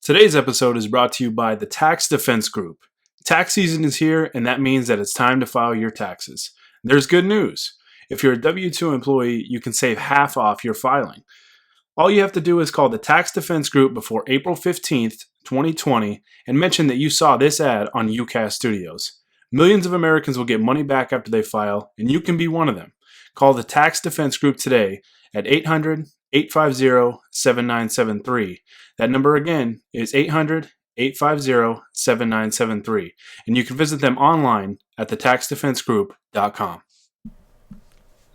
Today's episode is brought to you by the Tax Defense Group. Tax season is here, and that means that it's time to file your taxes. There's good news. If you're a W-2 employee, you can save half off your filing. All you have to do is call the Tax Defense Group before April 15th, 2020, and mention that you saw this ad on UCAS Studios. Millions of Americans will get money back after they file, and you can be one of them. Call the Tax Defense Group today at 800-850-7973. That number again is 800-850-7973. And you can visit them online at thetaxdefensegroup.com.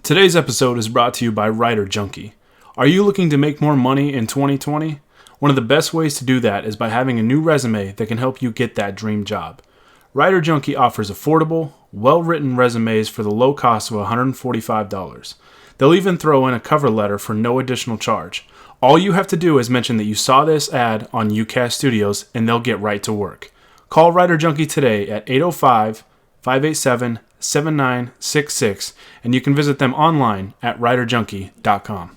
Today's episode is brought to you by Writer Junkie. Are you looking to make more money in 2020? One of the best ways to do that is by having a new resume that can help you get that dream job. Writer Junkie offers affordable, well-written resumes for the low cost of $145. They'll even throw in a cover letter for no additional charge. All you have to do is mention that you saw this ad on UCAS Studios, and they'll get right to work. Call Writer Junkie today at 805-587-7966, and you can visit them online at writerjunkie.com.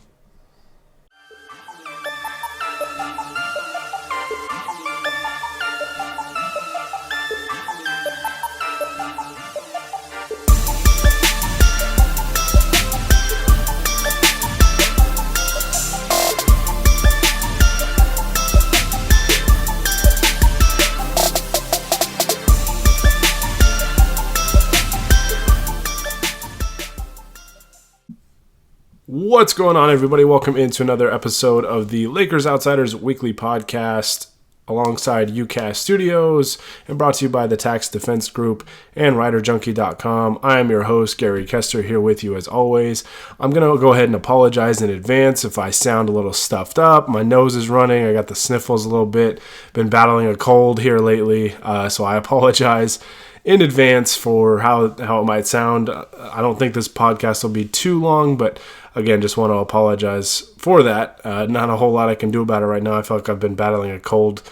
What's going on, everybody? Welcome into another episode of the Lakers Outsiders Weekly Podcast alongside UCAS Studios and brought to you by the Tax Defense Group and WriterJunkie.com. I am your host, Gary Kester, here with you as always. I'm going to go ahead and apologize in advance if I sound a little stuffed up. My nose is running. I got the sniffles a little bit. Been battling a cold here lately, so I apologize in advance for how it might sound. I don't think this podcast will be too long, but again, just want to apologize for that. Not a whole lot I can do about it right now. I feel like I've been battling a cold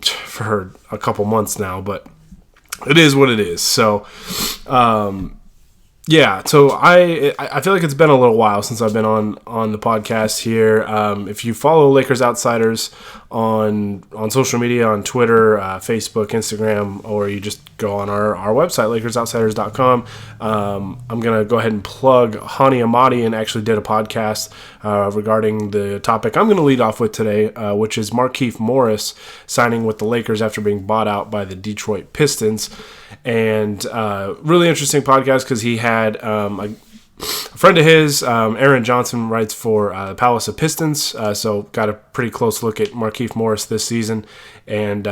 for a couple months now, but it is what it is. So, so I feel like it's been a little while since I've been on the podcast here. If you follow Lakers Outsiders on social media, on Twitter, Facebook, Instagram, or you just go on our website, LakersOutsiders.com, I'm going to go ahead and plug Hani Amadian actually did a podcast regarding the topic I'm going to lead off with today, which is Markieff Morris signing with the Lakers after being bought out by the Detroit Pistons. And really interesting podcast because he had a friend of his, Aaron Johnson, writes for Palace of Pistons, so got a pretty close look at Markieff Morris this season, and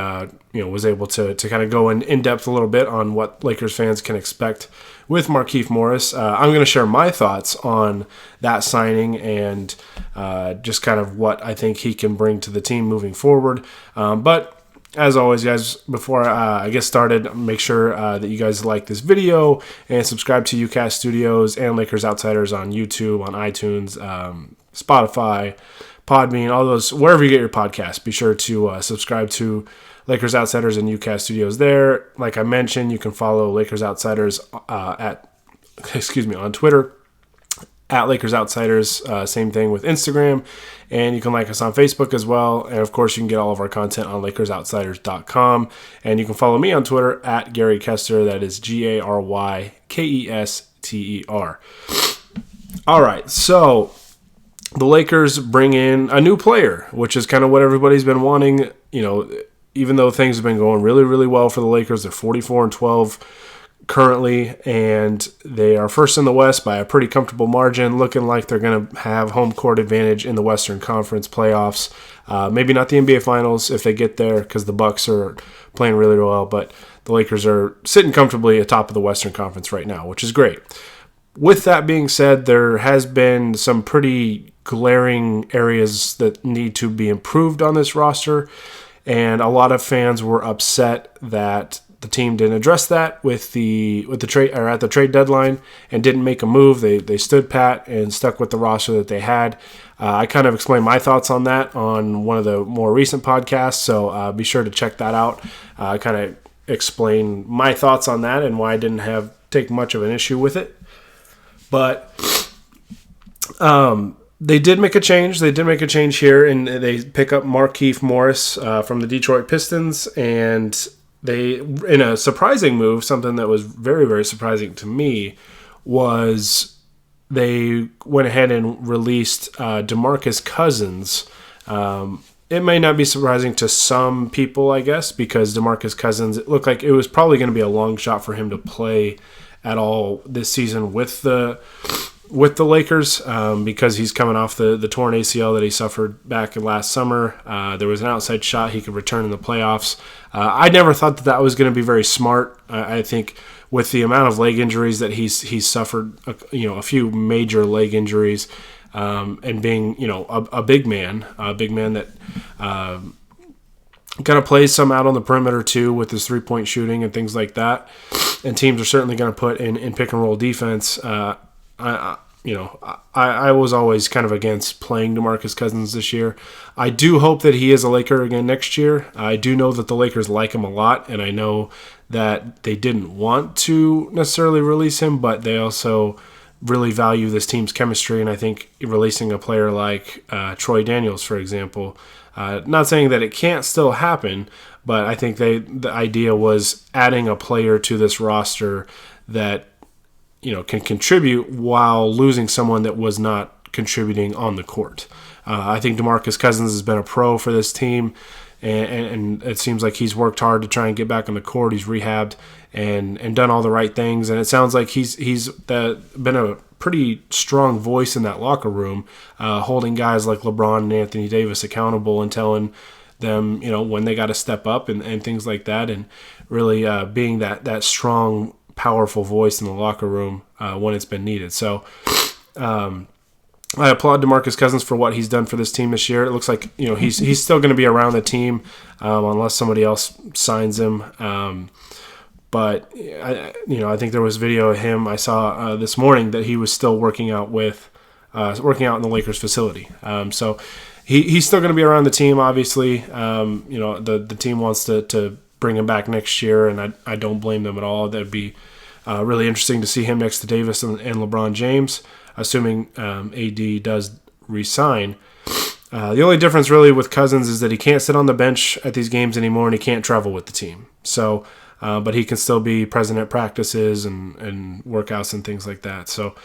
was able to kind of go in depth a little bit on what Lakers fans can expect with Markieff Morris. I'm going to share my thoughts on that signing and just kind of what I think he can bring to the team moving forward. But as always, guys, before I get started, make sure that you guys like this video and subscribe to UCAS Studios and Lakers Outsiders on YouTube, on iTunes, Spotify, Podbean, all those, wherever you get your podcasts. Be sure to subscribe to Lakers Outsiders and UCAS Studios there. Like I mentioned, you can follow Lakers Outsiders on Twitter, at Lakers Outsiders, same thing with Instagram, and you can like us on Facebook as well, and of course you can get all of our content on LakersOutsiders.com, and you can follow me on Twitter at Gary Kester, that is GaryKester. Alright, so the Lakers bring in a new player, which is kind of what everybody's been wanting. Even though things have been going really, really well for the Lakers, they're 44-12 currently, and they are first in the West by a pretty comfortable margin, looking like they're going to have home court advantage in the Western Conference playoffs. Maybe not the NBA Finals if they get there, because the Bucks are playing really well, but the Lakers are sitting comfortably atop of the Western Conference right now, which is great. With that being said, there has been some pretty glaring areas that need to be improved on this roster, and a lot of fans were upset that the team didn't address that with the trade, or at the trade deadline, and didn't make a move. They stood pat and stuck with the roster that they had. I kind of explained my thoughts on that on one of the more recent podcasts, so be sure to check that out. Kind of explain my thoughts on that and why I didn't take much of an issue with it. But They did make a change. They did make a change here, and they pick up Markieff Morris from the Detroit Pistons, and they, in a surprising move, something that was very, very surprising to me, was they went ahead and released DeMarcus Cousins. It may not be surprising to some people, I guess, because DeMarcus Cousins, it looked like it was probably going to be a long shot for him to play at all this season with the Lakers, because he's coming off the torn ACL that he suffered back in last summer. There was an outside shot he could return in the playoffs. I never thought that was going to be very smart. I think with the amount of leg injuries that he's suffered, a few major leg injuries, and being a big man that kind of plays some out on the perimeter too with his 3-point shooting and things like that. And teams are certainly going to put in pick and roll defense. I was always kind of against playing DeMarcus Cousins this year. I do hope that he is a Laker again next year. I do know that the Lakers like him a lot, and I know that they didn't want to necessarily release him, but they also really value this team's chemistry, and I think releasing a player like Troy Daniels, for example, not saying that it can't still happen, but I think the idea was adding a player to this roster that can contribute while losing someone that was not contributing on the court. I think DeMarcus Cousins has been a pro for this team, and it seems like he's worked hard to try and get back on the court. He's rehabbed and done all the right things, and it sounds like he's been a pretty strong voice in that locker room, holding guys like LeBron and Anthony Davis accountable and telling them, when they got to step up and things like that, and really being that strong, powerful voice in the locker room when it's been needed. So I applaud DeMarcus Cousins for what he's done for this team this year. It looks like he's still going to be around the team unless somebody else signs him. But I think there was video of him I saw this morning that he was still working out in the Lakers facility. So he's still going to be around the team. Obviously, the team wants to bring him back next year, and I don't blame them at all. That'd be really interesting to see him next to Davis and LeBron James, assuming AD does re-sign. The only difference really with Cousins is that he can't sit on the bench at these games anymore, and he can't travel with the team. So, but he can still be present at practices and workouts and things like that. So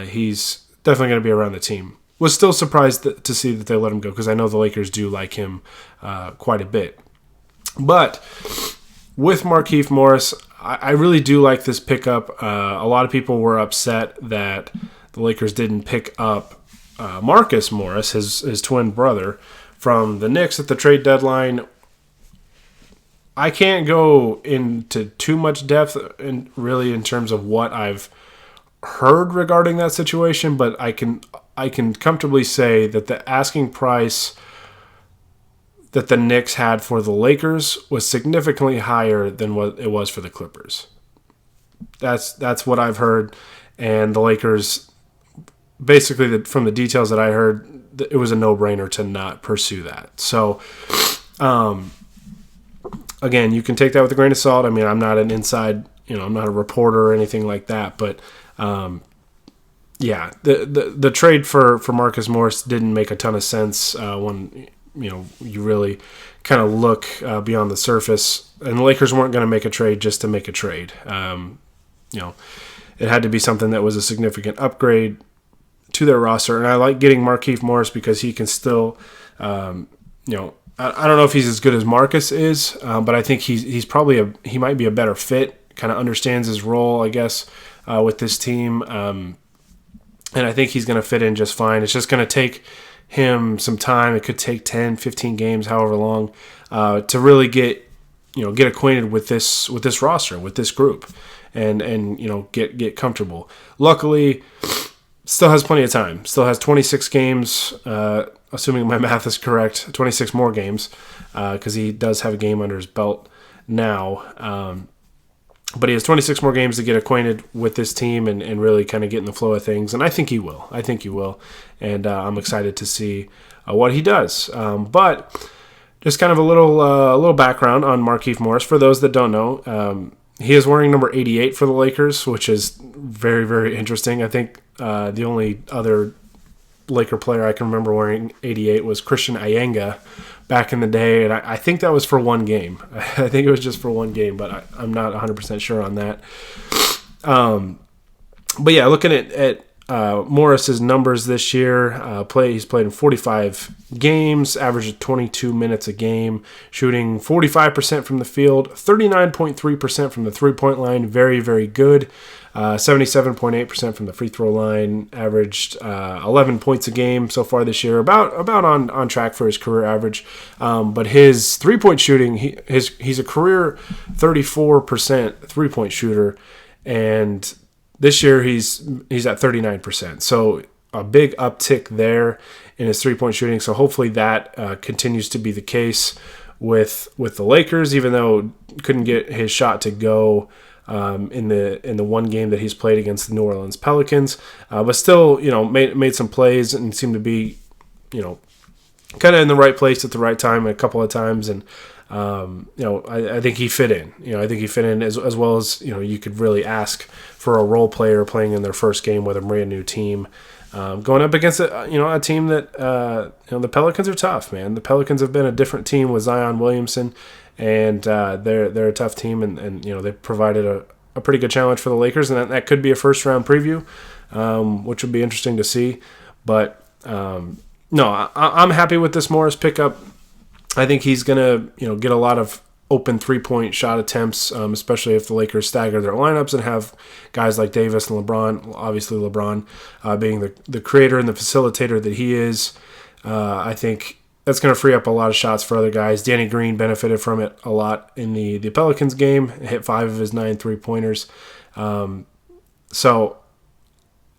he's definitely going to be around the team. Was still surprised to see that they let him go, because I know the Lakers do like him quite a bit. But with Markieff Morris, I really do like this pickup. A lot of people were upset that the Lakers didn't pick up Marcus Morris, his twin brother, from the Knicks at the trade deadline. I can't go into too much depth in terms of what I've heard regarding that situation, but I can comfortably say that the asking price that the Knicks had for the Lakers was significantly higher than what it was for the Clippers. That's what I've heard, and the Lakers, basically from the details that I heard, it was a no-brainer to not pursue that. So, again, you can take that with a grain of salt. I mean, I'm not an inside, I'm not a reporter or anything like that, but the trade for Marcus Morris didn't make a ton of sense when you really kind of look beyond the surface. And the Lakers weren't going to make a trade just to make a trade. It had to be something that was a significant upgrade to their roster. And I like getting Markieff Morris because he can still, I don't know if he's as good as Marcus is, but I think he's probably he might be a better fit. Kind of understands his role, I guess, with this team. And I think he's going to fit in just fine. It's just going to take him some time. It could take 10, 15 games, however long, to really get acquainted with this roster, with this group, and get comfortable. Luckily, still has plenty of time. Still has 26 games, assuming my math is correct, 26 more games, because he does have a game under his belt now. But he has 26 more games to get acquainted with this team and really kind of get in the flow of things. And I think he will. And I'm excited to see what he does. But just kind of a little background on Markieff Morris. For those that don't know, he is wearing number 88 for the Lakers, which is very, very interesting. I think the only other Laker player I can remember wearing 88 was Christian Iyenga back in the day, and I think that was for one game. I think it was just for one game, but I'm not 100% sure on that. But yeah, looking at Morris's numbers this year, he's played in 45 games, averaged 22 minutes a game, shooting 45% from the field, 39.3% from the three-point line, very, very good. 77.8% from the free throw line, averaged 11 points a game so far this year, about on track for his career average. But his three-point shooting, he's a career 34% three-point shooter, and this year he's at 39%. So a big uptick there in his three-point shooting. So hopefully that continues to be the case with the Lakers, even though couldn't get his shot to go in the one game that he's played against the New Orleans Pelicans, but still, made some plays and seemed to be, kind of in the right place at the right time a couple of times, and I think he fit in. I think he fit in as well as you could really ask for a role player playing in their first game with a brand new team, going up against a team that the Pelicans are tough, man. The Pelicans have been a different team with Zion Williamson. And they're a tough team, and they provided a pretty good challenge for the Lakers, and that could be a first-round preview, which would be interesting to see. But, no, I'm happy with this Morris pickup. I think he's going to get a lot of open three-point shot attempts, especially if the Lakers stagger their lineups and have guys like Davis and LeBron, obviously LeBron being the creator and the facilitator that he is. I think that's going to free up a lot of shots for other guys. Danny Green benefited from it a lot in the Pelicans game. Hit 5 of his 9 3-pointers. So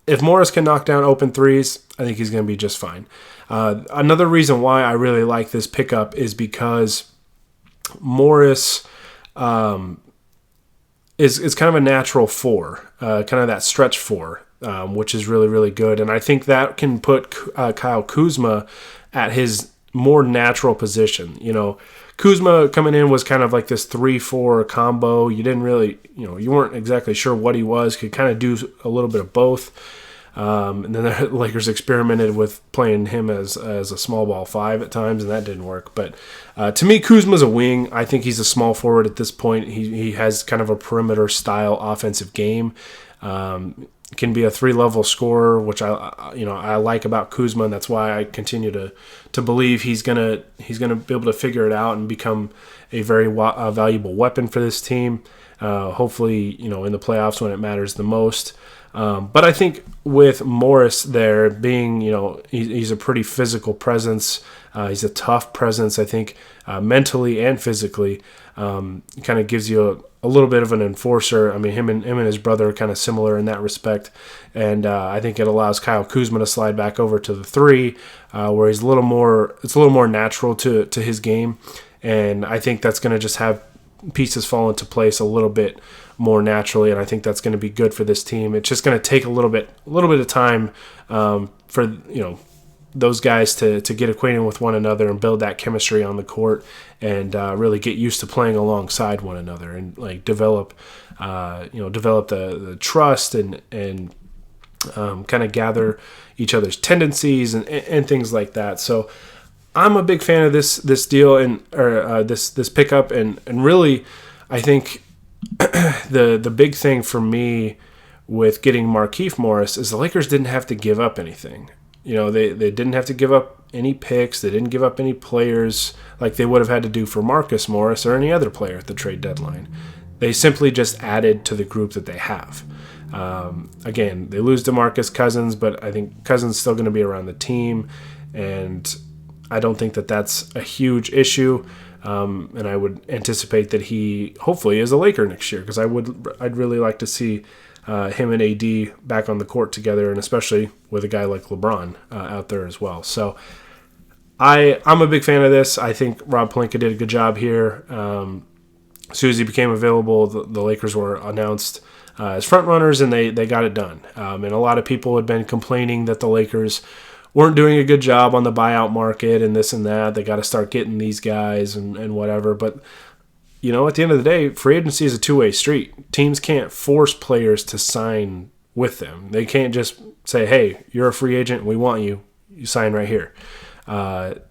if Morris can knock down open threes, I think he's going to be just fine. Another reason why I really like this pickup is because Morris is kind of a natural 4, kind of that stretch 4, which is really, really good. And I think that can put Kyle Kuzma at his more natural position. Kuzma coming in was kind of like this 3-4 combo. You didn't really, you weren't exactly sure what he was. Could kind of do a little bit of both. And then the Lakers experimented with playing him as a small ball 5 at times, and that didn't work. But to me, Kuzma's a wing. I think he's a small forward at this point. He has kind of a perimeter style offensive game. Can be a 3-level scorer, which I like about Kuzma, and that's why I continue to believe he's gonna be able to figure it out and become a very valuable weapon for this team. Hopefully, in the playoffs when it matters the most. But I think with Morris there being, he's a pretty physical presence. He's a tough presence. I think mentally and physically, kind of gives you a little bit of an enforcer. I mean, him and his brother are kind of similar in that respect, and I think it allows Kyle Kuzma to slide back over to the 3, where he's a little more natural to his game, and I think that's going to just have pieces fall into place a little bit more naturally, and I think that's going to be good for this team. It's just going to take a little bit of time for those guys to get acquainted with one another and build that chemistry on the court, and really get used to playing alongside one another, and like develop the trust and kind of gather each other's tendencies and things like that. So I'm a big fan of this deal or this pickup, and really I think the big thing for me with getting Markieff Morris is the Lakers didn't have to give up anything. They didn't have to give up any picks. They didn't give up any players like they would have had to do for Marcus Morris or any other player at the trade deadline. They simply just added to the group that they have. Again, they lose DeMarcus Cousins, but I think Cousins is still going to be around the team, and I don't think that that's a huge issue. And I would anticipate that he hopefully is a Laker next year, because I'd really like to see him and AD back on the court together, and especially with a guy like LeBron out there as well. So I'm a big fan of this. I think Rob Pelinka did a good job here. As soon as he became available, the Lakers were announced as front runners, and they got it done. And a lot of people had been complaining that the Lakers weren't doing a good job on the buyout market and this and that. They got to start getting these guys and whatever. But, at the end of the day, free agency is a two-way street. Teams can't force players to sign with them. They can't just say, hey, you're a free agent, we want you, you sign right here. The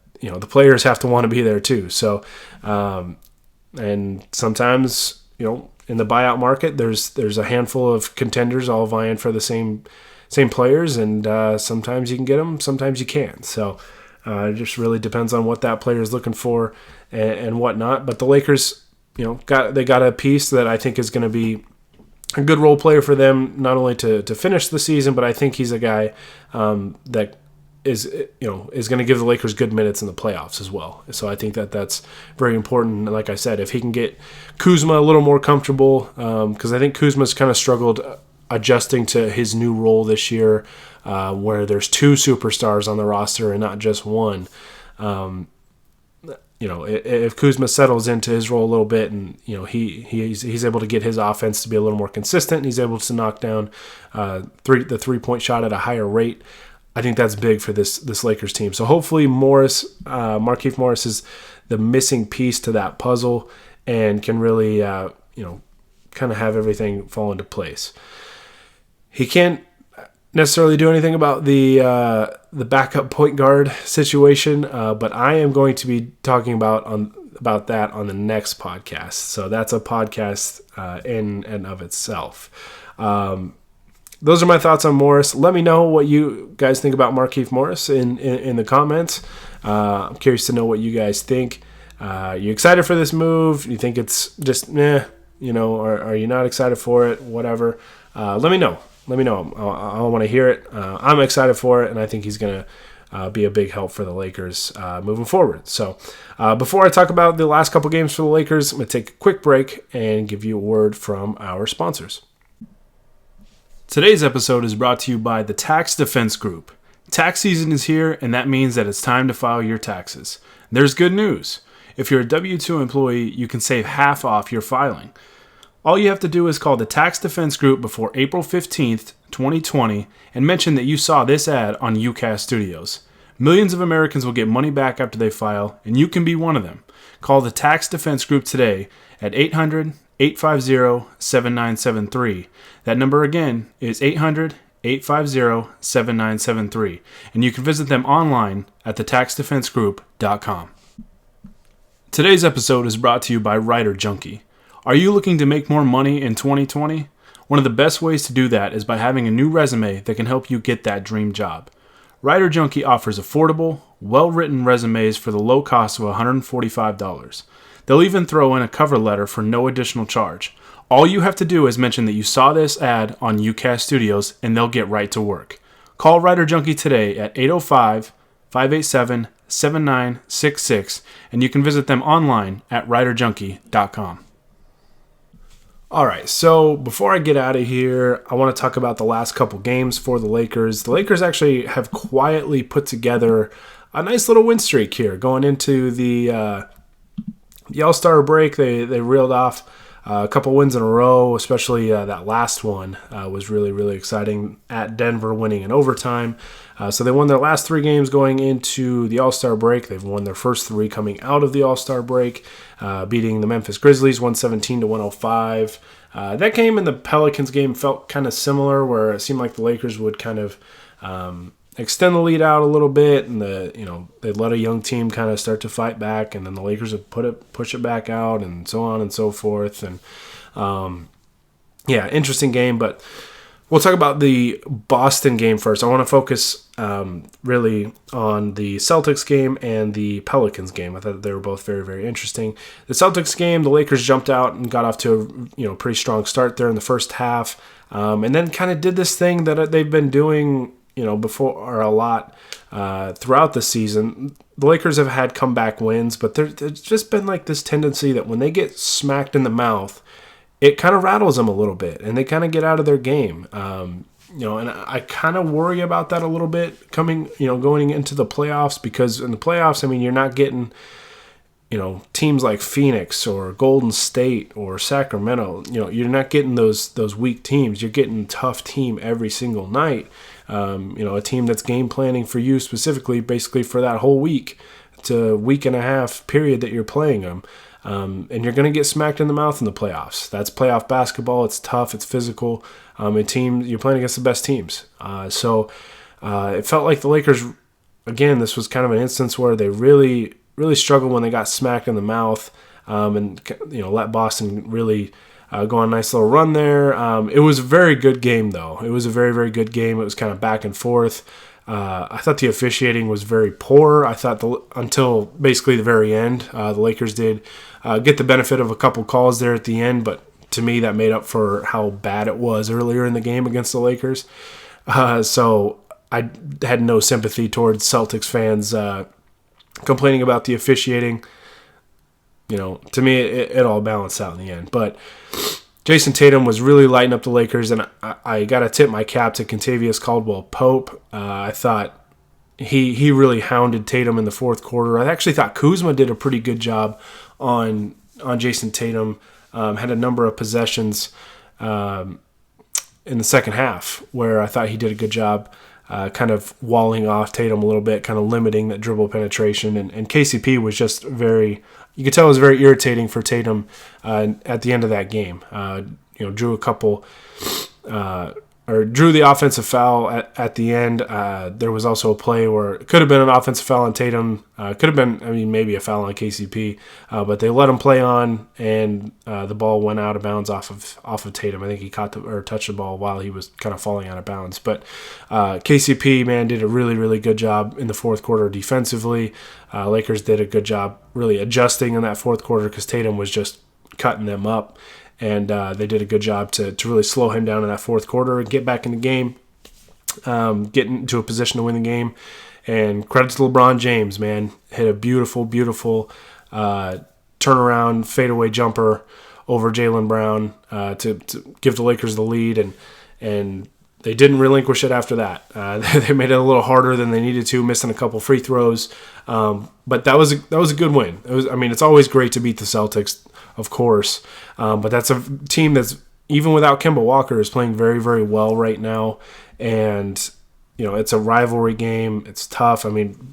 players have to want to be there too. So, and sometimes, in the buyout market, there's a handful of contenders all vying for the same players, and sometimes you can get them, sometimes you can't. So it just really depends on what that player is looking for and whatnot. But the Lakers, they got a piece that I think is going to be a good role player for them, not only to finish the season, but I think he's a guy that is going to give the Lakers good minutes in the playoffs as well. So I think that's very important. Like I said, if he can get Kuzma a little more comfortable, because I think Kuzma's kind of struggled adjusting to his new role this year, where there's two superstars on the roster and not just one. If Kuzma settles into his role a little bit, and he's able to get his offense to be a little more consistent, and he's able to knock down the 3-point shot at a higher rate, I think that's big for this Lakers team. So hopefully Markieff Morris is the missing piece to that puzzle and can really kind of have everything fall into place. He can't necessarily do anything about the backup point guard situation, but I am going to be talking about that on the next podcast. So that's a podcast in and of itself. Those are my thoughts on Morris. Let me know what you guys think about Markieff Morris in the comments. I'm curious to know what you guys think. You excited for this move? You think it's just or are you not excited for it? Whatever. Let me know. I want to hear it. I'm excited for it, and I think he's going to be a big help for the Lakers moving forward. So before I talk about the last couple games for the Lakers, I'm going to take a quick break and give you a word from our sponsors. Today's episode is brought to you by the Tax Defense Group. Tax season is here, and that means that it's time to file your taxes. There's good news. If you're a W-2 employee, you can save half off your filing. All you have to do is call the Tax Defense Group before April 15th, 2020, and mention that you saw this ad on UCAS Studios. Millions of Americans will get money back after they file, and you can be one of them. Call the Tax Defense Group today at 800-850-7973. That number again is 800-850-7973, and you can visit them online at thetaxdefensegroup.com. Today's episode is brought to you by Writer Junkie. Are you looking to make more money in 2020? One of the best ways to do that is by having a new resume that can help you get that dream job. Writer Junkie offers affordable, well-written resumes for the low cost of $145. They'll even throw in a cover letter for no additional charge. All you have to do is mention that you saw this ad on UCAS Studios, and they'll get right to work. Call Writer Junkie today at 805-587-7966, and you can visit them online at writerjunkie.com. All right, so before I get out of here, I want to talk about the last couple games for the Lakers. The Lakers actually have quietly put together a nice little win streak here going into the All-Star break. They reeled off a couple wins in a row, especially that last one was really, really exciting at Denver, winning in overtime. So they won their last 3 games going into the All-Star break. They've won their first 3 coming out of the All-Star break, beating the Memphis Grizzlies 117-105. That game and the Pelicans game felt kind of similar, where it seemed like the Lakers would kind of extend the lead out a little bit, and they'd let a young team kind of start to fight back, and then the Lakers would push it back out, and so on and so forth. And interesting game. But we'll talk about the Boston game first. I want to focus really on the Celtics game and the Pelicans game. I thought they were both very, very interesting. The Celtics game, the Lakers jumped out and got off to a pretty strong start there in the first half, and then kind of did this thing that they've been doing before, or a lot throughout the season. The Lakers have had comeback wins, but there's just been like this tendency that when they get smacked in the mouth, it kind of rattles them a little bit, and they kind of get out of their game. And I kind of worry about that a little bit going into the playoffs, because in the playoffs, I mean, you're not getting, teams like Phoenix or Golden State or Sacramento. You're not getting those weak teams. You're getting a tough team every single night. A team that's game planning for you specifically, basically for that whole week to week and a half period that you're playing them. And you're going to get smacked in the mouth in the playoffs. That's playoff basketball. It's tough. It's physical. And you're playing against the best teams. So it felt like the Lakers again, this was kind of an instance where they really, really struggled when they got smacked in the mouth, and let Boston really go on a nice little run there. It was a very good game, though. It was a very, very good game. It was kind of back and forth. I thought the officiating was very poor. I thought until basically the very end, the Lakers did get the benefit of a couple calls there at the end, but to me that made up for how bad it was earlier in the game against the Lakers. So I had no sympathy towards Celtics fans complaining about the officiating. To me, it all balanced out in the end. But Jason Tatum was really lighting up the Lakers, and I got to tip my cap to Kentavious Caldwell-Pope. I thought he really hounded Tatum in the fourth quarter. I actually thought Kuzma did a pretty good job on Jason Tatum. Had a number of possessions in the second half where I thought he did a good job kind of walling off Tatum a little bit, kind of limiting that dribble penetration. And KCP was just you could tell it was very irritating for Tatum at the end of that game. Drew a couple, drew the offensive foul at the end. There was also a play where it could have been an offensive foul on Tatum. Could have been, maybe a foul on KCP, but they let him play on, and the ball went out of bounds off of Tatum. I think he caught or touched the ball while he was kind of falling out of bounds. But KCP, man, did a really, really good job in the fourth quarter defensively. Lakers did a good job really adjusting in that fourth quarter because Tatum was just cutting them up. And they did a good job to really slow him down in that fourth quarter and get back in the game, get into a position to win the game. And credit to LeBron James, man. Hit a beautiful, beautiful turnaround fadeaway jumper over Jaylen Brown to give the Lakers the lead. And they didn't relinquish it after that. They made it a little harder than they needed to, missing a couple free throws. But that was a good win. It's always great to beat the Celtics, of course. But that's a team that's, even without Kemba Walker, is playing very, very well right now. And, it's a rivalry game. It's tough.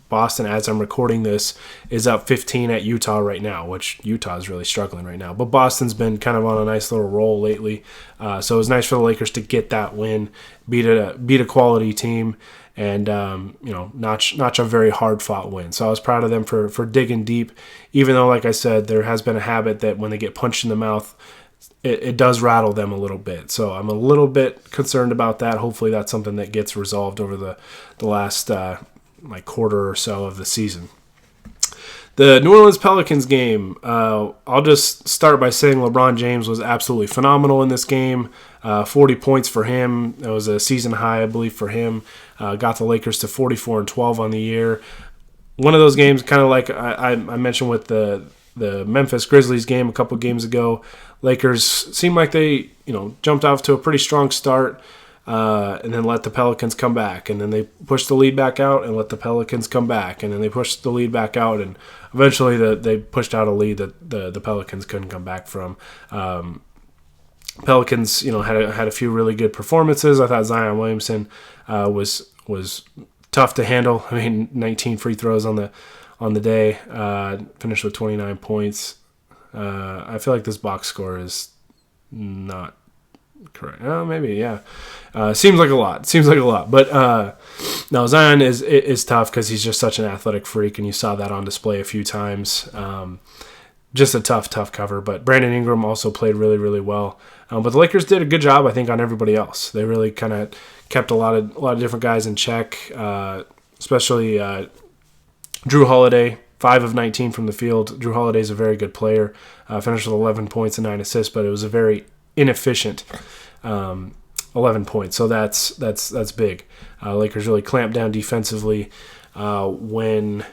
Boston, as I'm recording this, is up 15 at Utah right now, which Utah is really struggling right now. But Boston's been kind of on a nice little roll lately. So it was nice for the Lakers to get that win, beat a quality team, and notch a very hard-fought win. So I was proud of them for digging deep, even though, like I said, there has been a habit that when they get punched in the mouth, it does rattle them a little bit. So I'm a little bit concerned about that. Hopefully that's something that gets resolved over the last quarter or so of the season. The New Orleans Pelicans game, I'll just start by saying LeBron James was absolutely phenomenal in this game. 40 points for him. That was a season high, I believe, for him. Got the Lakers to 44-12 on the year. One of those games, kind of like I mentioned with the Memphis Grizzlies game a couple games ago, Lakers seemed like they jumped off to a pretty strong start and then let the Pelicans come back. And then they pushed the lead back out and let the Pelicans come back. And then they pushed the lead back out, and eventually they pushed out a lead that the Pelicans couldn't come back from. Pelicans, had a few really good performances. I thought Zion Williamson was tough to handle. 19 free throws on the day, finished with 29 points. I feel like this box score is not correct. Maybe, yeah. Seems like a lot. But no, Zion is tough because he's just such an athletic freak, and you saw that on display a few times. Just a tough cover. But Brandon Ingram also played really, really well. But the Lakers did a good job, I think, on everybody else. They really kind of kept a lot of different guys in check, especially Drew Holiday, 5 of 19 from the field. Drew Holiday is a very good player. Finished with 11 points and 9 assists, but it was a very inefficient 11 points. So that's big. Lakers really clamped down defensively when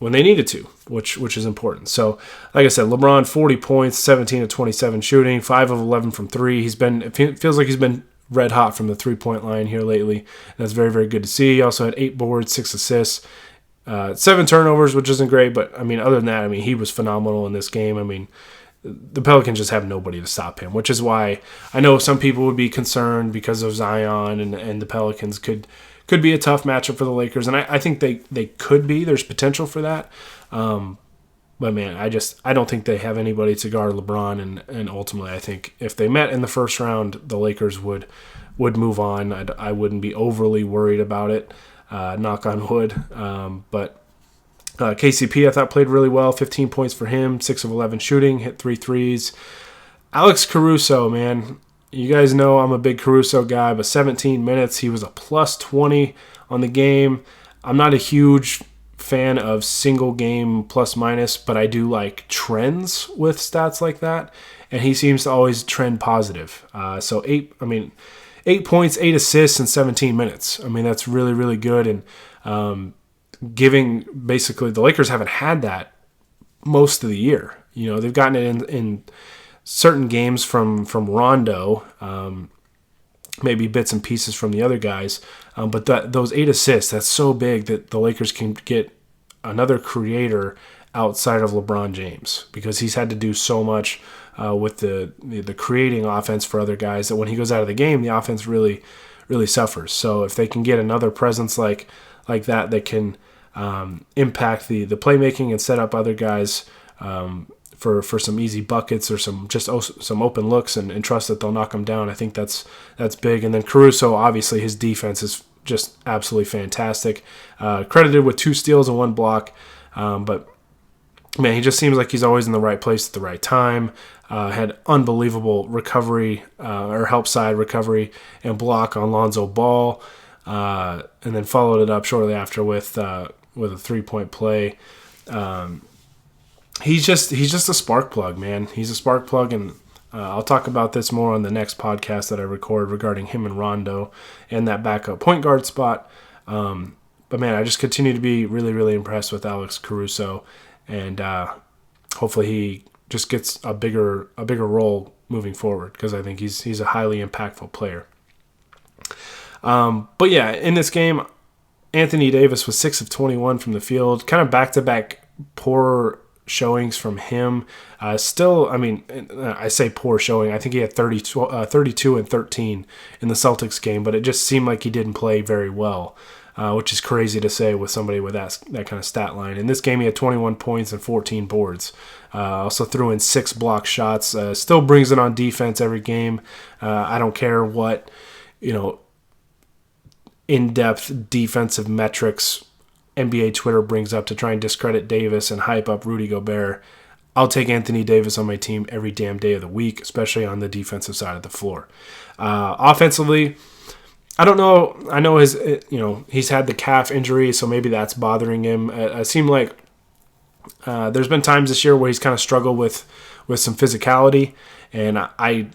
they needed to, which is important. So, like I said, LeBron 40 points, 17 of 27 shooting, 5 of 11 from 3. It feels like he's been red hot from the 3-point line here lately. And that's very, very good to see. He also had 8 boards, 6 assists. 7 turnovers, which isn't great, but other than that, he was phenomenal in this game. The Pelicans just have nobody to stop him, which is why I know some people would be concerned because of Zion and the Pelicans could be a tough matchup for the Lakers, and I think they could be. There's potential for that, but man, I don't think they have anybody to guard LeBron, and ultimately I think if they met in the first round, the Lakers would move on. I wouldn't be overly worried about it. knock on wood. But KCP, I thought, played really well. 15 points for him, 6 of 11 shooting, hit 3 threes. Alex Caruso, man. You guys know I'm a big Caruso guy, but 17 minutes, he was a plus 20 on the game. I'm not a huge fan of single game plus minus, but I do like trends with stats like that, and he seems to always trend positive. So 8 points, 8 assists in 17 minutes. I mean, that's really, really good, and giving basically the Lakers haven't had that most of the year. You know, they've gotten it in certain games from Rondo, maybe bits and pieces from the other guys, but those 8 assists, that's so big that the Lakers can get another creator outside of LeBron James, because he's had to do so much with the creating offense for other guys that when he goes out of the game, the offense really, really suffers. So if they can get another presence like that can impact the playmaking and set up other guys for some easy buckets or some open looks and trust that they'll knock them down, I think that's big. And then Caruso, obviously, his defense is just absolutely fantastic. Credited with 2 steals and 1 block, but man, he just seems like he's always in the right place at the right time. Had unbelievable recovery or help side recovery and block on Lonzo Ball, and then followed it up shortly after with a 3-point play. He's just a spark plug, man. He's a spark plug, and I'll talk about this more on the next podcast that I record regarding him and Rondo and that backup point guard spot. But man, I just continue to be really, really impressed with Alex Caruso, and hopefully he just gets a bigger role moving forward, because I think he's a highly impactful player. But yeah, in this game, Anthony Davis was 6 of 21 from the field, kind of back-to-back poor showings from him. Still, I mean, I say poor showing. I think he had 32 and 13 in the Celtics game, but it just seemed like he didn't play very well, which is crazy to say with somebody with that kind of stat line. In this game, he had 21 points and 14 boards. Also threw in 6 block shots. Still brings it on defense every game. I don't care what, in-depth defensive metrics NBA Twitter brings up to try and discredit Davis and hype up Rudy Gobert. I'll take Anthony Davis on my team every damn day of the week, especially on the defensive side of the floor. Offensively, I don't know. I know he's had the calf injury, so maybe that's bothering him. It seemed like there's been times this year where he's kind of struggled with some physicality, and I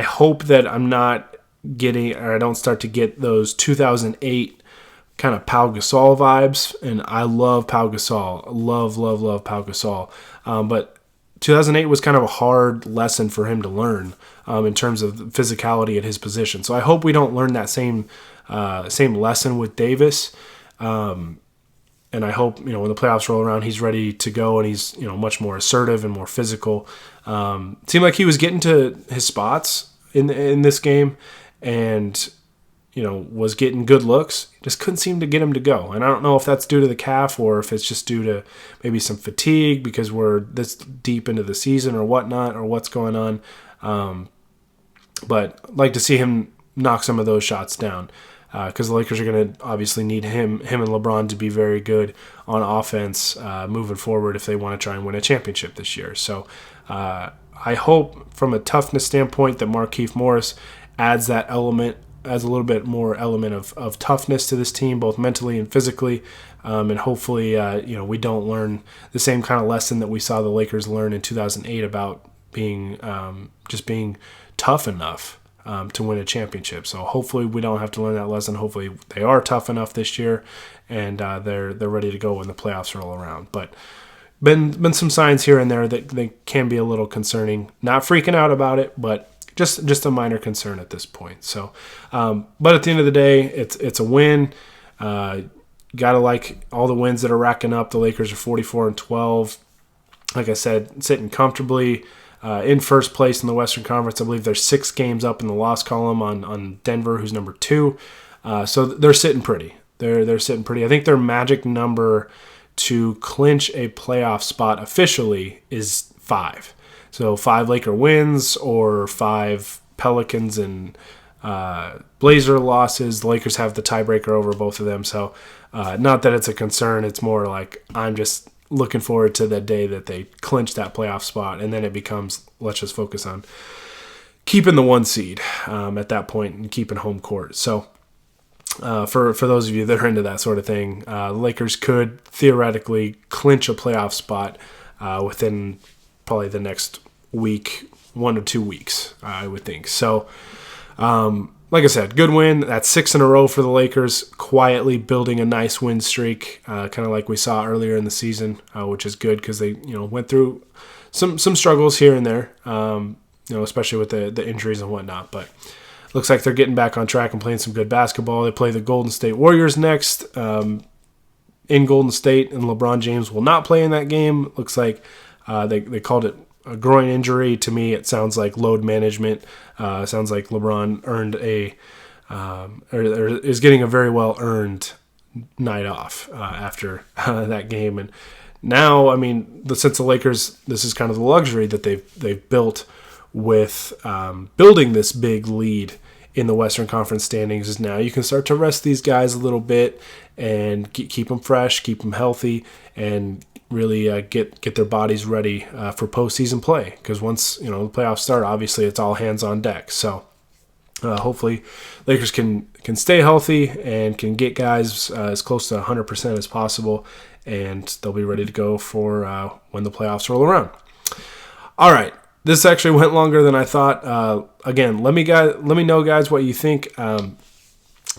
hope that I'm not getting, or I don't start to get those 2008 kind of Pau Gasol vibes. And I love Pau Gasol. Love Pau Gasol. But 2008 was kind of a hard lesson for him to learn in terms of physicality at his position. So I hope we don't learn that same lesson with Davis. And I hope, when the playoffs roll around, he's ready to go and he's, much more assertive and more physical. Seemed like he was getting to his spots in this game and, was getting good looks. Just couldn't seem to get him to go. And I don't know if that's due to the calf or if it's just due to maybe some fatigue because we're this deep into the season or whatnot, or what's going on. But I'd like to see him knock some of those shots down. Because the Lakers are going to obviously need him and LeBron to be very good on offense moving forward if they want to try and win a championship this year. So I hope from a toughness standpoint that Markieff Morris adds that element, adds a little bit more element of toughness to this team, both mentally and physically. And hopefully, we don't learn the same kind of lesson that we saw the Lakers learn in 2008 about being just being tough enough to win a championship. So hopefully we don't have to learn that lesson. Hopefully they are tough enough this year, and they're ready to go when the playoffs roll around. But been some signs here and there that they can be a little concerning. Not freaking out about it, but just a minor concern at this point. So, but at the end of the day, it's a win. Gotta like all the wins that are racking up. The Lakers are 44-12. Like I said, sitting comfortably in first place in the Western Conference. I believe there's 6 games up in the loss column on Denver, who's number 2. So they're sitting pretty. They're sitting pretty. I think their magic number to clinch a playoff spot officially is 5. So 5 Laker wins or 5 Pelicans and Blazer losses. The Lakers have the tiebreaker over both of them. So not that it's a concern. It's more like I'm just looking forward to the day that they clinch that playoff spot. And then it becomes, let's just focus on keeping the 1 seed at that point and keeping home court. So for those of you that are into that sort of thing, the Lakers could theoretically clinch a playoff spot within probably the next week, 1 or 2 weeks, I would think. So, like I said, good win. That's 6 in a row for the Lakers, quietly building a nice win streak, kind of like we saw earlier in the season, which is good because they went through some struggles here and there, especially with the injuries and whatnot. But looks like they're getting back on track and playing some good basketball. They play the Golden State Warriors next in Golden State, and LeBron James will not play in that game. Looks like they called it a groin injury. To me, it sounds like load management. Sounds like LeBron earned or is getting a very well earned night off after that game. And now, I mean, since the Lakers, this is kind of the luxury that they've built with building this big lead in the Western Conference standings, is now you can start to rest these guys a little bit and keep them fresh, keep them healthy, and really get their bodies ready for postseason play. Because once the playoffs start, obviously it's all hands on deck. So hopefully Lakers can stay healthy and can get guys as close to 100% as possible, and they'll be ready to go for when the playoffs roll around. All right. This actually went longer than I thought. Again, let me know, guys, what you think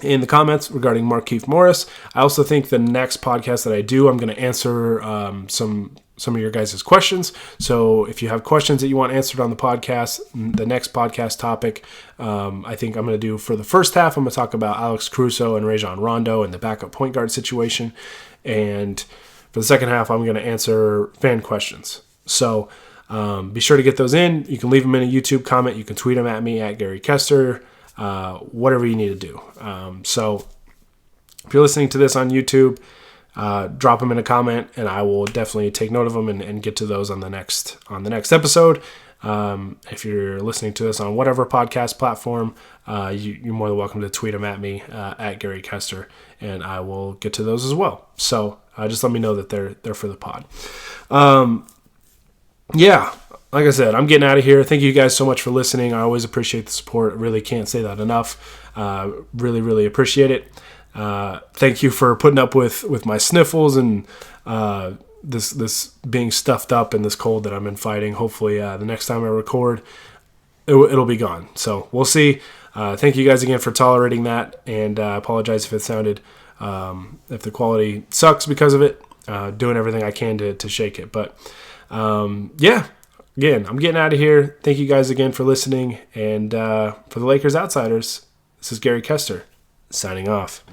in the comments regarding Markieff Morris. I also think the next podcast that I do, I'm going to answer some of your guys' questions. So if you have questions that you want answered on the podcast, the next podcast topic, I think I'm going to do for the first half, I'm going to talk about Alex Caruso and Rajon Rondo and the backup point guard situation. And for the second half, I'm going to answer fan questions. So be sure to get those in. You can leave them in a YouTube comment. You can tweet them at me at Gary Kester, whatever you need to do. So if you're listening to this on YouTube, drop them in a comment, and I will definitely take note of them and get to those on the next episode. If you're listening to this on whatever podcast platform, you're more than welcome to tweet them at me at Gary Kester, and I will get to those as well. So just let me know that they're for the pod. Yeah, like I said, I'm getting out of here. Thank you guys so much for listening. I always appreciate the support. I really can't say that enough. Really, really appreciate it. Thank you for putting up with my sniffles and this being stuffed up and this cold that I've been fighting. Hopefully, the next time I record, it'll be gone. So we'll see. Thank you guys again for tolerating that, and I apologize if it sounded, if the quality sucks because of it. Doing everything I can to shake it, but. Yeah, again, I'm getting out of here. Thank you guys again for listening. And for the Lakers Outsiders, this is Gary Kester signing off.